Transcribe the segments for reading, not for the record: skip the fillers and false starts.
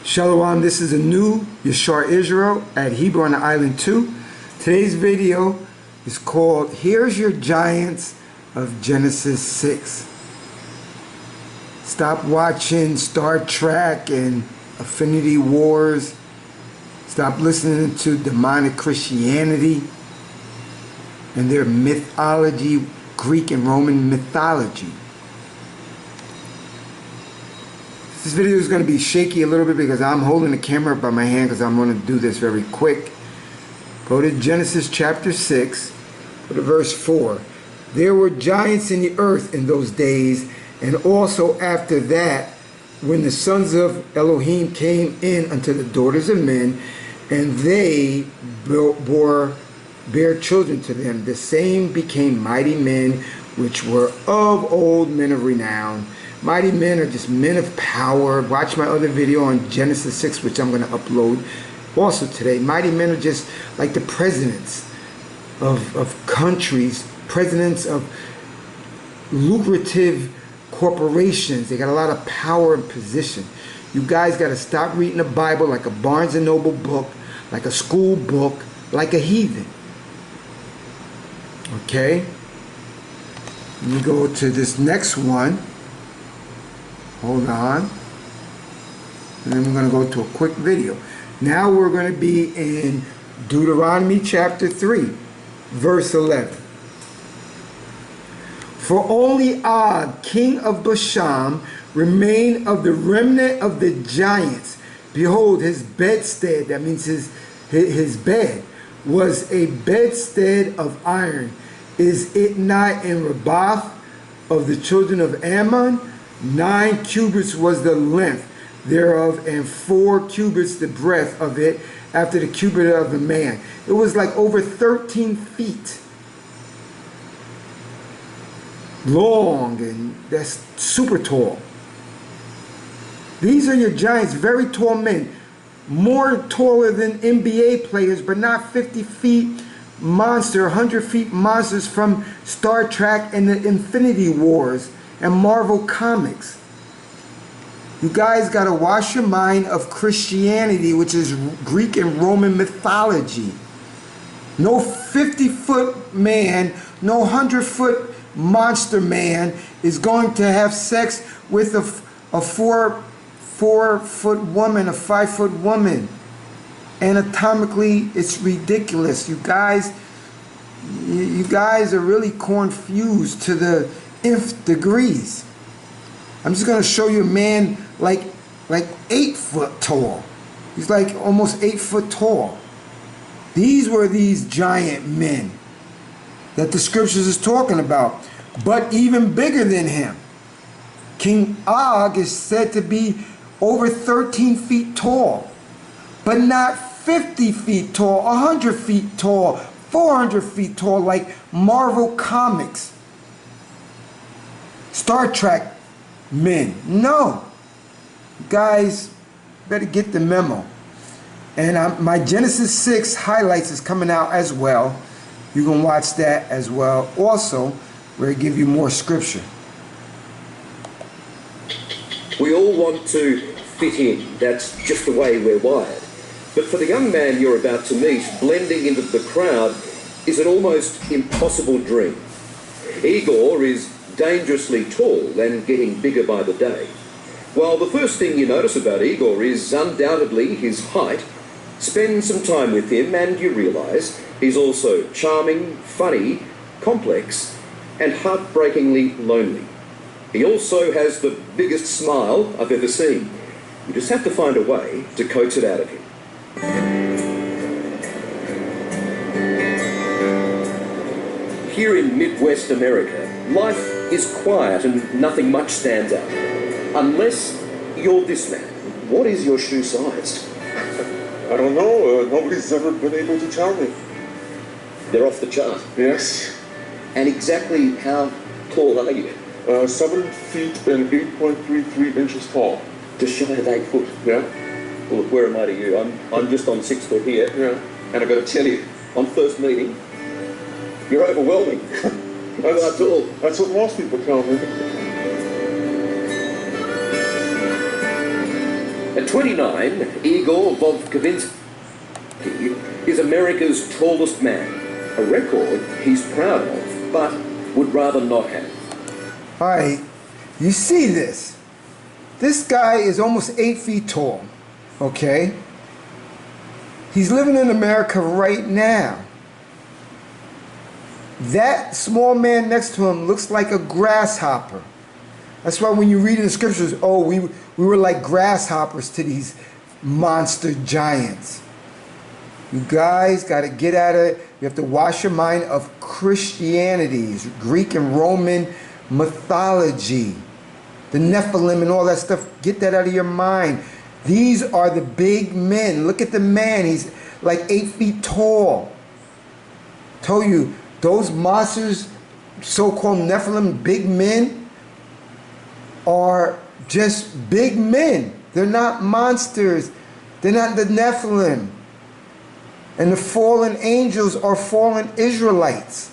Shalom, this is a new Yashar Israel at Hebrew on the Island 2. Today's video is called Here's Your Giants of Genesis 6. Stop watching Star Trek and Affinity Wars. Stop listening to demonic Christianity and their mythology, Greek and Roman mythology. This video is going to be shaky a little bit because I'm holding the camera by my hand because I'm going to do this very quick. Go to Genesis chapter 6, go to verse 4. There were giants in the earth in those days, and also after that, when the sons of Elohim came in unto the daughters of men, and they bare children to them. The same became mighty men, which were of old, men of renown. Mighty men are just men of power. Watch my other video on Genesis 6, which I'm going to upload also today. Mighty men are just like the presidents of countries, presidents of lucrative corporations. They got a lot of power and position. You guys got to stop reading the Bible like a Barnes & Noble book, like a school book, like a heathen. Okay? Let me go to this next one. Hold on. And then we're going to go to a quick video. Now we're going to be in Deuteronomy chapter 3, verse 11. For only Og, king of Bashan, remained of the remnant of the giants. Behold, his bedstead, that means his bed, was a bedstead of iron. Is it not in Rabbath of the children of Ammon? 9 cubits was the length thereof, and 4 cubits the breadth of it, after the cubit of a man. It was like over 13 feet long, and that's super tall. These are your giants, very tall men, more taller than NBA players, but not 50 feet monster, 100 feet monsters from Star Trek and the Infinity Wars and Marvel Comics. You guys got to wash your mind of Christianity, which is Greek and Roman mythology. No 50-foot man, no 100-foot monster man is going to have sex with a 4-foot woman, a 5-foot woman. Anatomically, it's ridiculous. You guys are really confused to the nth degrees. I'm just going to show you a man like 8 foot tall. He's like almost 8 foot tall. These were these giant men that the scriptures is talking about, but even bigger than him. King Og is said to be over 13 feet tall, but not 50 feet tall, 100 feet tall, 400 feet tall like Marvel Comics, Star Trek men. No. Guys, better get the memo. And my Genesis 6 highlights is coming out as well. You can watch that as well. Also, where I give you more scripture. We all want to fit in. That's just the way we're wired. But for the young man you're about to meet, blending into the crowd is an almost impossible dream. Igor is dangerously tall and getting bigger by the day. Well, the first thing you notice about Igor is undoubtedly his height. Spend some time with him and you realise he's also charming, funny, complex, and heartbreakingly lonely. He also has the biggest smile I've ever seen. You just have to find a way to coax it out of him. Here in Midwest America, life is quiet and nothing much stands out. Unless you're this man. What is your shoe size? I don't know. Nobody's ever been able to tell me. They're off the chart. Yes. And exactly how tall are you? 7 feet and 8.33 inches tall. Just shy of 8 foot. Yeah. Well, look, where am I to you? I'm just on 6 foot here. Yeah. And I've got to tell you, on first meeting, you're overwhelming. That's all. That's what most people tell me. At 29, Igor Vovkovinsky is America's tallest man, a record he's proud of, but would rather not have. All right, you see this. This guy is almost 8 feet tall, okay? He's living in America right now. That small man next to him looks like a grasshopper. That's why when you read in the scriptures, oh, we were like grasshoppers to these monster giants. You guys got to get out of it. You have to wash your mind of Christianity, Greek and Roman mythology, the Nephilim and all that stuff. Get that out of your mind. These are the big men. Look at the man. He's like 8 feet tall. Told you, those monsters, so-called Nephilim, big men, are just big men. They're not monsters. They're not the Nephilim. And the fallen angels are fallen Israelites.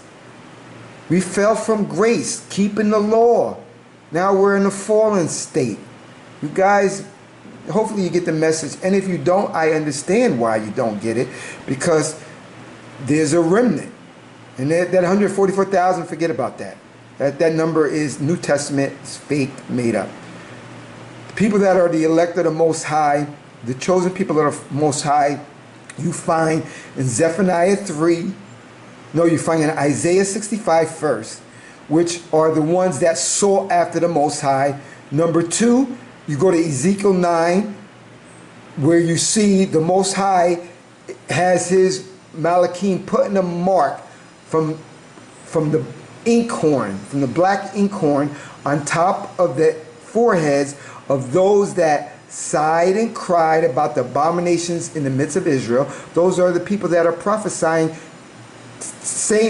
We fell from grace, keeping the law. Now we're in a fallen state. You guys, hopefully you get the message. And if you don't, I understand why you don't get it. Because there's a remnant. And that 144,000, forget about that. That number is New Testament, it's fake, made up. The people that are the elect of the Most High, the chosen people of the Most High, you find in Zephaniah 3, no, you find in Isaiah 65 first, which are the ones that sought after the Most High. Number 2, you go to Ezekiel 9, where you see the Most High has his Malachim putting a mark from the inkhorn, from the black inkhorn on top of the foreheads of those that sighed and cried about the abominations in the midst of Israel. Those are the people that are prophesying,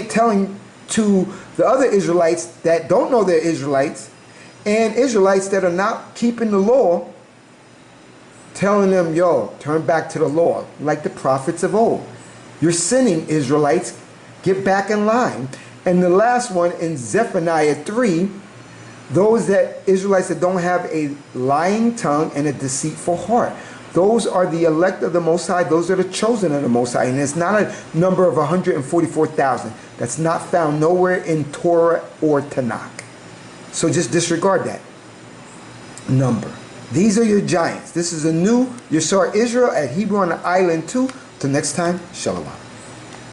telling to the other Israelites that don't know they're Israelites, and Israelites that are not keeping the law, telling them, yo, turn back to the law, like the prophets of old. You're sinning, Israelites. Get back in line. And the last one in Zephaniah 3, those that Israelites that don't have a lying tongue and a deceitful heart. Those are the elect of the Most High. Those are the chosen of the Most High. And it's not a number of 144,000. That's not found nowhere in Torah or Tanakh. So just disregard that number. These are your giants. This is a new Yisar Israel at Hebrew on the island too. Till next time, Shalom.